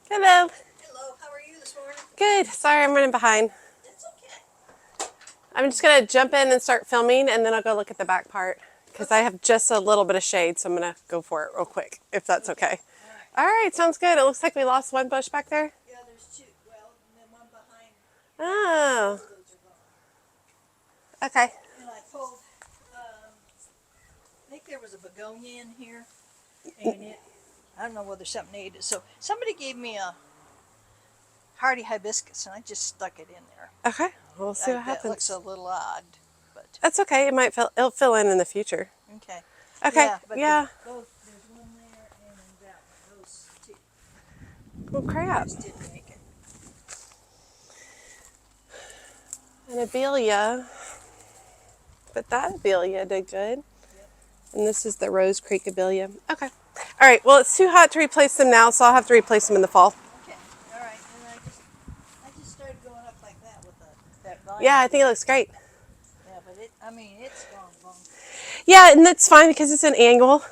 Hello. Hello, how are you this morning? Good. Sorry, I'm running behind. That's okay. I'm just going to jump in and start filming, and then I'll go look at the back part because I have just a little bit of shade, so I'm going to go for it real quick, if that's okay. All right. All right, sounds good. It looks like we lost one bush back there. Yeah, there's two. Well, and then one behind. Oh, Both of those are gone. okay. And I pulled, I think there was a begonia in here, and I don't know whether something ate it. So somebody gave me a hardy hibiscus, and I just stuck it in there. Okay, we'll see what That looks happens. a little odd, but That's okay. It'll fill in the future. okay. Okay, Yeah, but yeah. both there's one there and that one. Those two Well, crap. just didn't make it. And Abelia, but that Abelia did good. Yep. And this is the Rose Creek Abelia. Okay. All right, well, it's too hot to replace them now, so I'll have to replace them in the fall. Okay. All right. And I just started going up like that with that vine. Yeah, I think it looks great. Yeah, but it's gone. Yeah, and that's fine because it's an angle.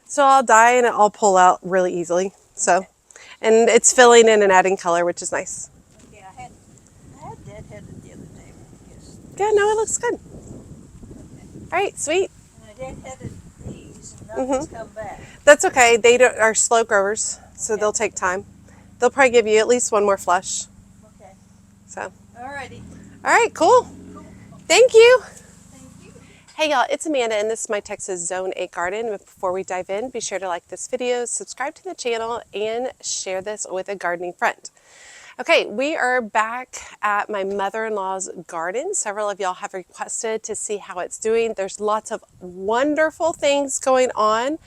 So I'll dye and I'll pull out really easily. So, Okay. and it's filling in and adding color, which is nice. Okay, I had deadheaded the other day, but yes. Yeah, no, it looks good. Okay. All right, sweet. And I deadheaded these, and nothing's come back. That's okay. They are slow growers, so Okay. they'll take time. They'll probably give you at least one more flush. Okay. So, Alrighty. all right, cool. Cool. Thank you. Thank you. Hey y'all, it's Amanda and this is my Texas Zone 8 garden. But before we dive in, be sure to like this video, subscribe to the channel, and share this with a gardening friend. Okay, we are back at my mother-in-law's garden. Several of y'all have requested to see how it's doing. There's lots of wonderful things going on.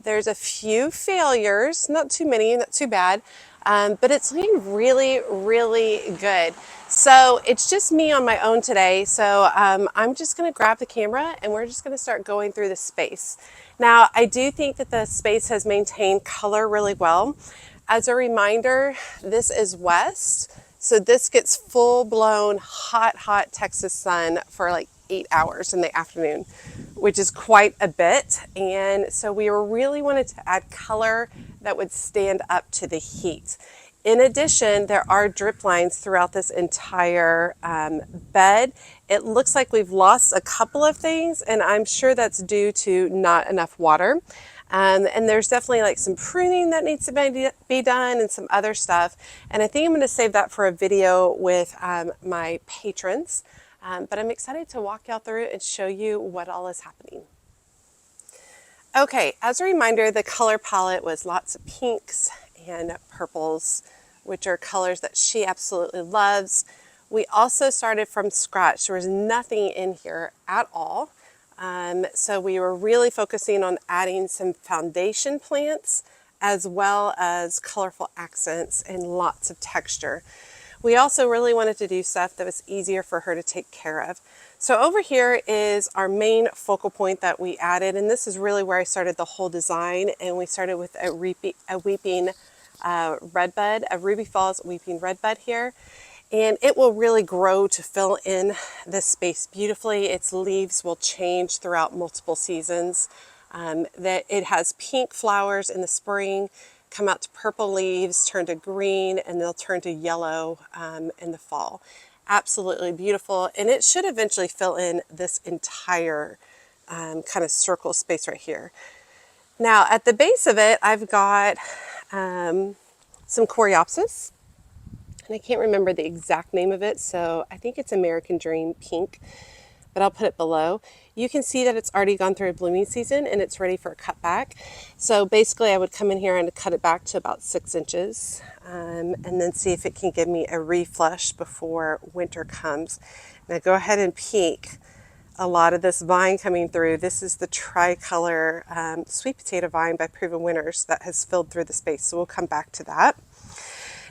There's a few failures, not too many, not too bad, but it's looking really, really good. So it's just me on my own today. So I'm just going to grab the camera and we're just going to start going through the space. Now, I do think that the space has maintained color really well. As a reminder, this is west. So this gets full-blown hot Texas sun for like 8 hours in the afternoon, which is quite a bit. And so we really wanted to add color that would stand up to the heat. In addition, there are drip lines throughout this entire bed. It looks like we've lost a couple of things, and I'm sure that's due to not enough water. And there's definitely like some pruning that needs to be done and some other stuff. And I think I'm going to save that for a video with my patrons. But I'm excited to walk y'all through and show you what all is happening. Okay, as a reminder, the color palette was lots of pinks and purples, which are colors that she absolutely loves. We also started from scratch. There was nothing in here at all. So we were really focusing on adding some foundation plants as well as colorful accents and lots of texture. We also really wanted to do stuff that was easier for her to take care of. So over here is our main focal point that we added, and this is really where I started the whole design. And we started with a weeping redbud, a Ruby Falls weeping redbud here. And it will really grow to fill in this space beautifully. Its leaves will change throughout multiple seasons. That it has pink flowers in the spring, come out to purple leaves, turn to green, and they'll turn to yellow in the fall. Absolutely beautiful. And it should eventually fill in this entire kind of circle space right here. Now at the base of it, I've got some Coreopsis. And I can't remember the exact name of it, so I think it's American Dream Pink, but I'll put it below. You can see that it's already gone through a blooming season and it's ready for a cut back. So basically I would come in here and cut it back to about 6 inches and then see if it can give me a reflush before winter comes. Now go ahead and peek a lot of this vine coming through. This is the tricolor sweet potato vine by Proven Winners that has filled through the space, so we'll come back to that.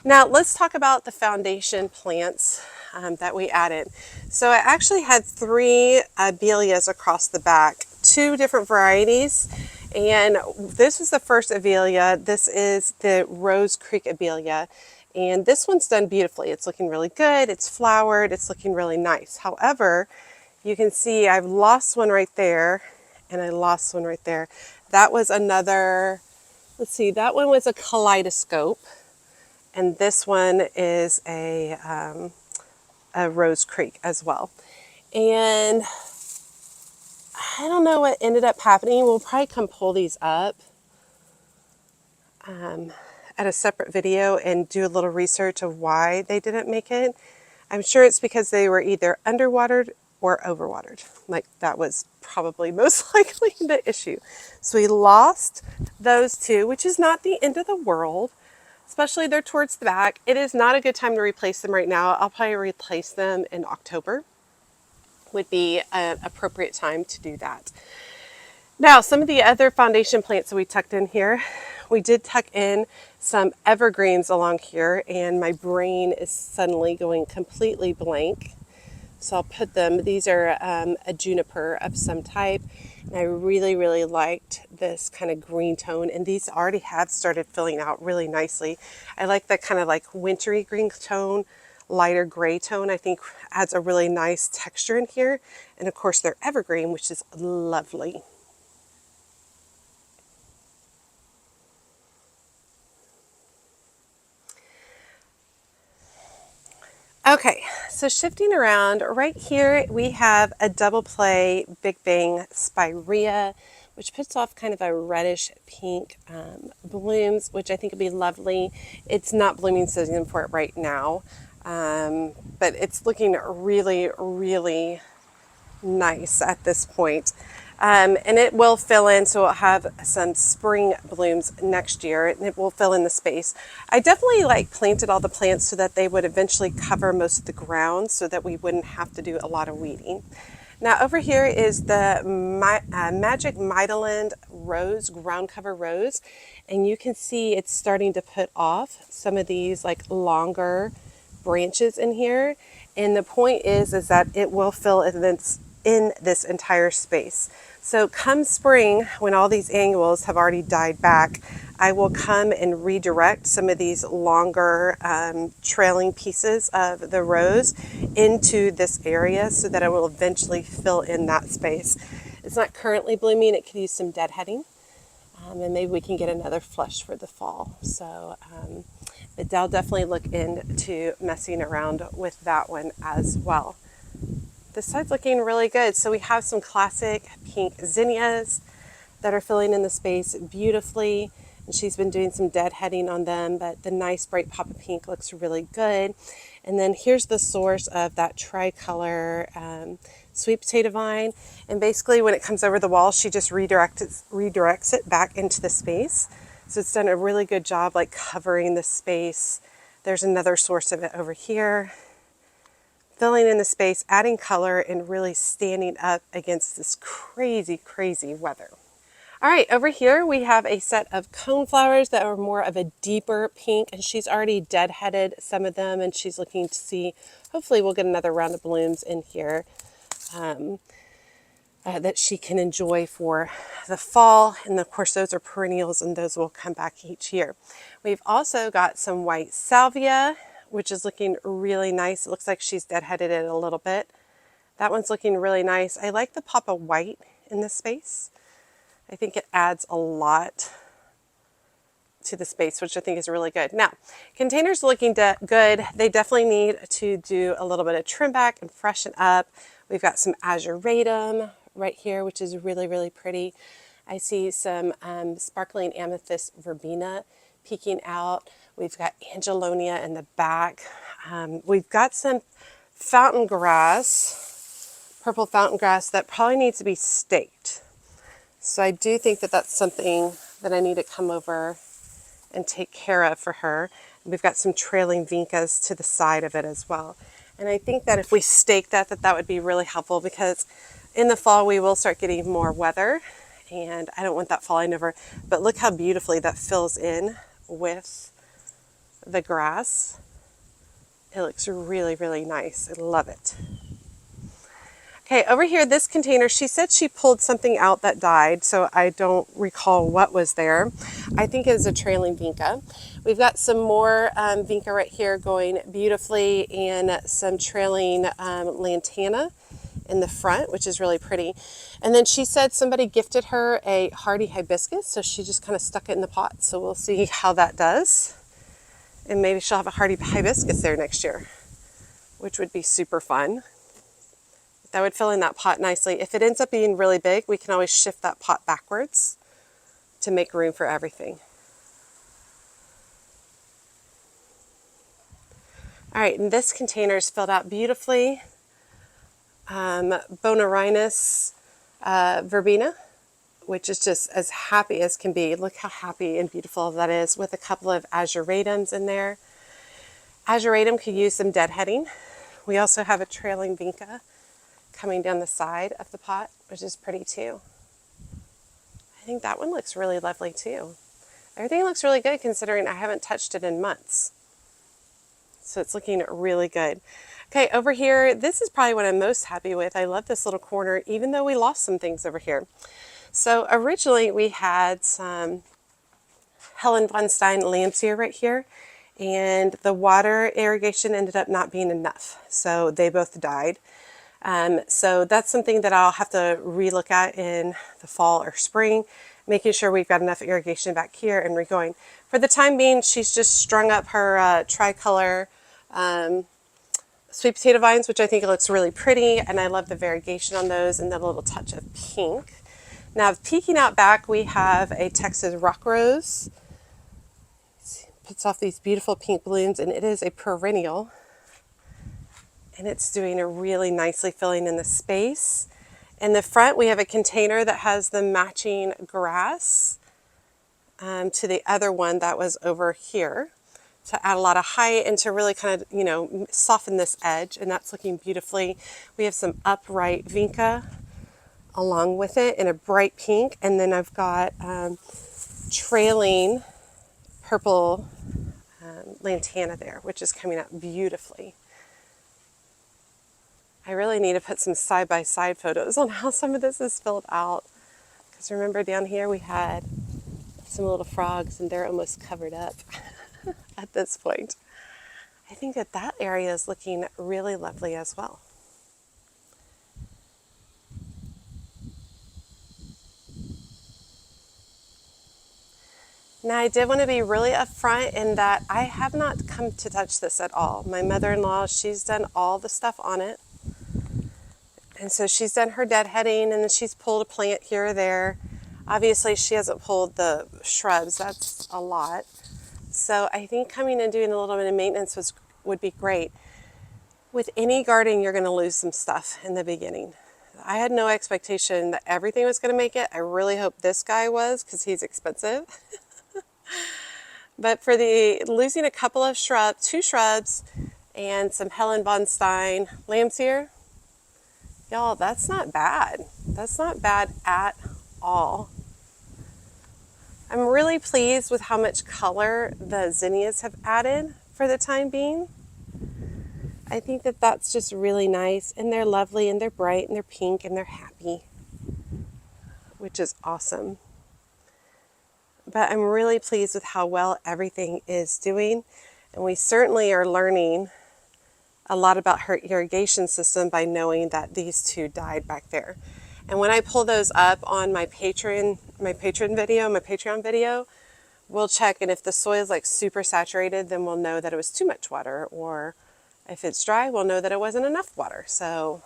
Now let's talk about the foundation plants that we added. So I actually had 3 Abelias across the back, 2 different varieties. And this is the first Abelia. This is the Rose Creek Abelia. And this one's done beautifully. It's looking really good. It's flowered. It's looking really nice. However, you can see I've lost one right there and I lost one right there. That was another, let's see, that one was a kaleidoscope. and this one is a Rose Creek as well. And I don't know what ended up happening. We'll probably come pull these up at a separate video and do a little research of why they didn't make it. I'm sure it's because they were either underwatered or overwatered. Like that was probably most likely the issue. So we lost those two, which is not the end of the world, especially they're towards the back. It is not a good time to replace them right now. I'll probably replace them in October would be an appropriate time to do that. Now, some of the other foundation plants that we tucked in here, we did tuck in some evergreens along here, and my brain is suddenly going completely blank. So I'll put them, these are a juniper of some type, and I really, really liked this kind of green tone, and these already have started filling out really nicely. I like that kind of like wintry green tone, lighter gray tone, I think adds a really nice texture in here. And of course they're evergreen, which is lovely. Okay, so shifting around, right here we have a double play Big Bang Spirea, which puts off kind of a reddish pink blooms, which I think would be lovely. It's not blooming season for it right now, but it's looking really, really nice at this point. And it will fill in, so it'll have some spring blooms next year, and it will fill in the space. I definitely planted all the plants so that they would eventually cover most of the ground so that we wouldn't have to do a lot of weeding. Now over here is the Magic Mydaland Rose, ground cover rose, and you can see it's starting to put off some of these longer branches in here. And the point is that it will fill in this entire space. So come spring, when all these annuals have already died back, I will come and redirect some of these longer trailing pieces of the rose into this area so that it will eventually fill in that space. It's not currently blooming, it could use some deadheading, and maybe we can get another flush for the fall. So, but I'll definitely look into messing around with that one as well. This side's looking really good. So we have some classic pink zinnias that are filling in the space beautifully. And she's been doing some deadheading on them, but the nice bright pop of pink looks really good. And then here's the source of that tricolor sweet potato vine. And basically when it comes over the wall, she just redirects it back into the space. So it's done a really good job covering the space. There's another source of it over here, filling in the space, adding color, and really standing up against this crazy, crazy weather. All right, over here we have a set of coneflowers that are more of a deeper pink, and she's already deadheaded some of them, and she's looking to see, hopefully we'll get another round of blooms in here that she can enjoy for the fall. And of course those are perennials, and those will come back each year. We've also got some white salvia, which is looking really nice. It looks like she's deadheaded it a little bit. That one's looking really nice. I like the pop of white in this space. I think it adds a lot to the space, which I think is really good. Now, containers looking good. They definitely need to do a little bit of trim back and freshen up. We've got some azuratum right here, which is really, really pretty. I see some sparkling amethyst verbena peeking out. We've got angelonia in the back. We've got some fountain grass, purple fountain grass that probably needs to be staked. So I do think that that's something that I need to come over and take care of for her. We've got some trailing vincas to the side of it as well. And I think that if we stake that would be really helpful, because in the fall we will start getting more weather, and I don't want that falling over. But look how beautifully that fills in with the grass. It looks really, really nice. I love it. Okay, over here, this container, she said she pulled something out that died, so I don't recall what was there. I think it was a trailing vinca. We've got some more vinca right here going beautifully, and some trailing lantana in the front, which is really pretty. And then she said somebody gifted her a hardy hibiscus, so she just kind of stuck it in the pot. So we'll see how that does. And maybe she'll have a hardy hibiscus there next year, which would be super fun. That would fill in that pot nicely. If it ends up being really big, we can always shift that pot backwards to make room for everything. All right, and this container is filled out beautifully. Bonarinus verbena, which is just as happy as can be. Look how happy and beautiful that is, with a couple of azuratums in there. Azuratum could use some deadheading. We also have a trailing vinca coming down the side of the pot, which is pretty too. I think that one looks really lovely too. Everything looks really good considering I haven't touched it in months. So it's looking really good. Okay, over here, this is probably what I'm most happy with. I love this little corner, even though we lost some things over here. So originally we had some Helen von Stein Lampsier right here, and the water irrigation ended up not being enough. So they both died. So that's something that I'll have to relook at in the fall or spring, making sure we've got enough irrigation back here and re-going. For the time being, she's just strung up her tricolor sweet potato vines, which I think looks really pretty, and I love the variegation on those and the little touch of pink. Now, peeking out back, we have a Texas rock rose. It puts off these beautiful pink balloons, and it is a perennial. And it's doing a really nicely filling in the space. In the front, we have a container that has the matching grass to the other one that was over here to add a lot of height and to really kind of, soften this edge. And that's looking beautifully. We have some upright vinca along with it in a bright pink. And then I've got trailing purple lantana there, which is coming out beautifully. I really need to put some side-by-side photos on how some of this is filled out. Because remember down here we had some little frogs and they're almost covered up at this point. I think that area is looking really lovely as well. Now, I did want to be really upfront in that I have not come to touch this at all. My mother-in-law, she's done all the stuff on it. And so she's done her deadheading, and then she's pulled a plant here or there. Obviously, she hasn't pulled the shrubs. That's a lot. So I think coming and doing a little bit of maintenance would be great. With any garden, you're going to lose some stuff in the beginning. I had no expectation that everything was going to make it. I really hope this guy was, because he's expensive. But for losing a couple of two shrubs, and some Helen von Stein Lampsier, y'all, that's not bad. That's not bad at all. I'm really pleased with how much color the zinnias have added for the time being. I think that's just really nice, and they're lovely, and they're bright, and they're pink, and they're happy, which is awesome. But I'm really pleased with how well everything is doing, and we certainly are learning a lot about her irrigation system by knowing that these two died back there. And when I pull those up on my Patreon video, we'll check, and if the soil is like super saturated, then we'll know that it was too much water, or if it's dry, we'll know that it wasn't enough water. So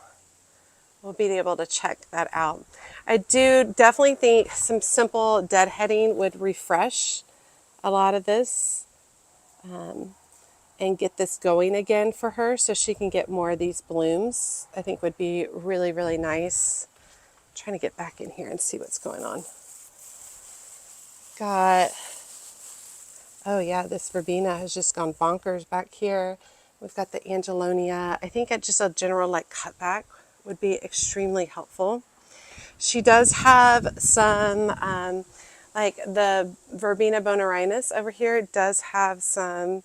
we'll be able to check that out. I do definitely think some simple deadheading would refresh a lot of this and get this going again for her so she can get more of these blooms. I think would be really, really nice. I'm trying to get back in here and see what's going on. Oh yeah, this verbena has just gone bonkers back here. We've got the Angelonia. I think just a general cutback would be extremely helpful. She does have some, the Verbena bonarinus over here does have some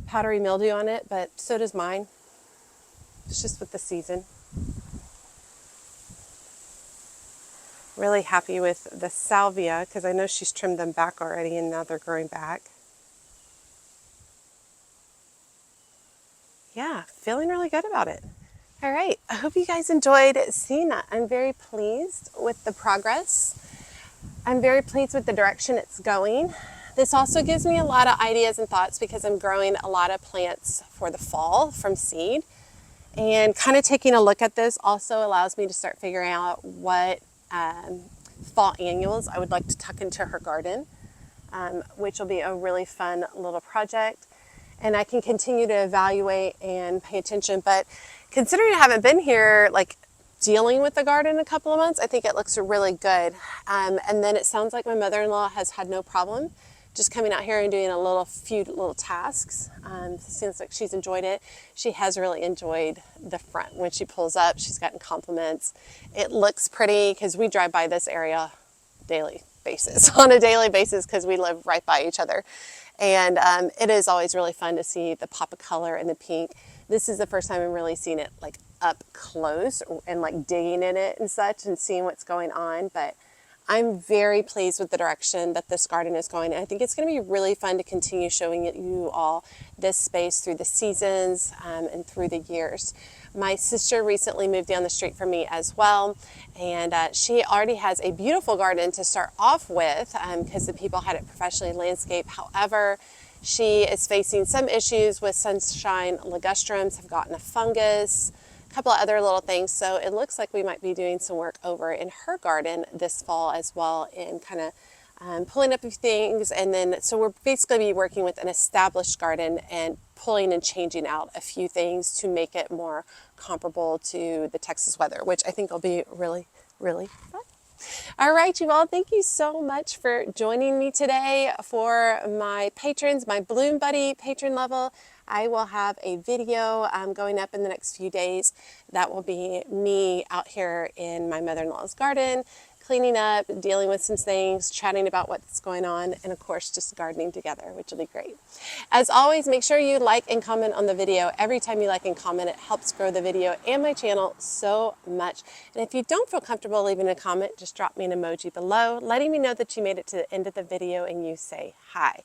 powdery mildew on it, but so does mine. It's just with the season. Really happy with the salvia because I know she's trimmed them back already and now they're growing back. Yeah, feeling really good about it. All right, I hope you guys enjoyed seeing that. I'm very pleased with the progress. I'm very pleased with the direction it's going. This also gives me a lot of ideas and thoughts because I'm growing a lot of plants for the fall from seed. And kind of taking a look at this also allows me to start figuring out what fall annuals I would like to tuck into her garden, which will be a really fun little project. And I can continue to evaluate and pay attention. But considering I haven't been here, like dealing with the garden a couple of months, I think it looks really good. And then it sounds like my mother-in-law has had no problem just coming out here and doing a few little tasks. Seems like she's enjoyed it. She has really enjoyed the front. When she pulls up, she's gotten compliments. It looks pretty because we drive by this area on a daily basis because we live right by each other. And it is always really fun to see the pop of color and the pink. This is the first time I'm really seeing it like up close and like digging in it and such and seeing what's going on. But I'm very pleased with the direction that this garden is going. And I think it's going to be really fun to continue showing you all this space through the seasons and through the years. My sister recently moved down the street from me as well, and she already has a beautiful garden to start off with because the people had it professionally landscaped. However, she is facing some issues with sunshine. Ligustrums have gotten a fungus, a couple of other little things. So it looks like we might be doing some work over in her garden this fall as well, and kind of pulling up a few things. And then, so we're basically be working with an established garden and pulling and changing out a few things to make it more comparable to the Texas weather, which I think will be really, really fun. All right, you all, thank you so much for joining me today. For my patrons, my Bloom Buddy patron level, I will have a video going up in the next few days. That will be me out here in my mother-in-law's garden, cleaning up, dealing with some things, chatting about what's going on, and of course just gardening together, which will be great. As always, make sure you like and comment on the video. Every time you like and comment, it helps grow the video and my channel so much. And if you don't feel comfortable leaving a comment, just drop me an emoji below, letting me know that you made it to the end of the video and you say hi.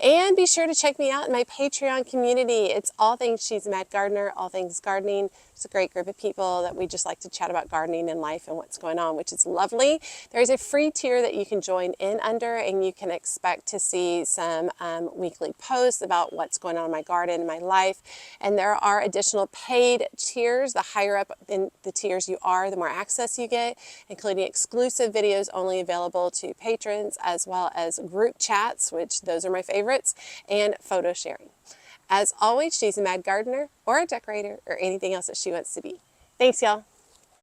And be sure to check me out in my Patreon community. It's all things She's a Mad Gardener, all things gardening. It's a great group of people that we just like to chat about gardening and life and what's going on, which is lovely. There's a free tier that you can join in under, and you can expect to see some weekly posts about what's going on in my garden and my life. And there are additional paid tiers. The higher up in the tiers you are, the more access you get, including exclusive videos only available to patrons, as well as group chats, which those are my favorites, and photo sharing. As always, she's a mad gardener or a decorator or anything else that she wants to be. Thanks, y'all.